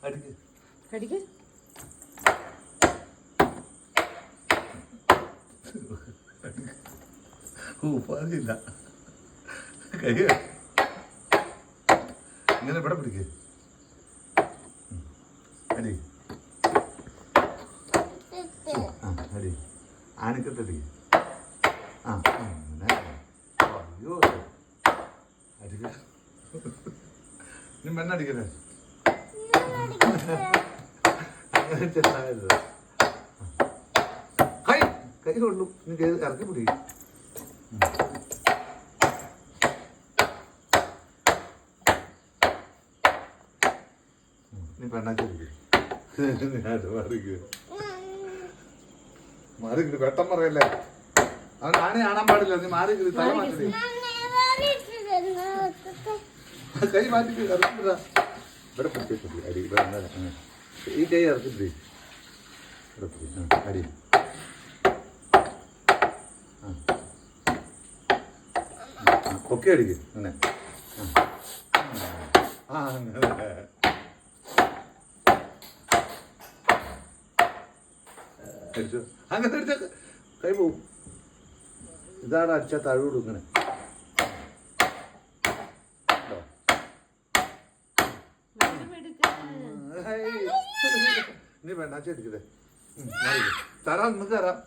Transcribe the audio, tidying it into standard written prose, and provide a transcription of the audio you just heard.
അടിക്ക് കടിക്ക്. ഉപ്പാതില്ല കൈ ഇങ്ങനെ ഇവിടെ പിടിക്ക് അടി അടി ആണിക്കട്ടടി അങ്ങനെ അയ്യോ അടിക്ക നീ മണ്ണടിക്കല്ലേ അങ്ങനെ ചെറുതായത് കൈ കൈ കൊള്ളു നീ ഇറക്കി പിടി നീ പെണ്ണാക്കിരിക്കും മാറിക്കിട്ട് വെട്ടം പറയല്ലേ അവൻ ആണെ കാണാൻ പാടില്ല നീ മാറിക്കിട്ട് തല മാറ്റി കൈ മാറ്റിട്ട് ഇറക്കിട്ടാ ഇവിടെ പിടിച്ചിട്ട് അടി ഇവിടെ ഈ കൈ ഇറക്കിട്ട് അടി ഒക്കെ അടിക്ക് അങ്ങനെ അങ്ങനെ അടിച്ചോ അങ്ങനെ അടിച്ച കൈ പോവും ഇതാണ് അടിച്ച തഴു ഇങ്ങനെ നീ വേണ്ട അടിക്കട്ടെ തരാം നിങ്ങൾക്ക് തരാം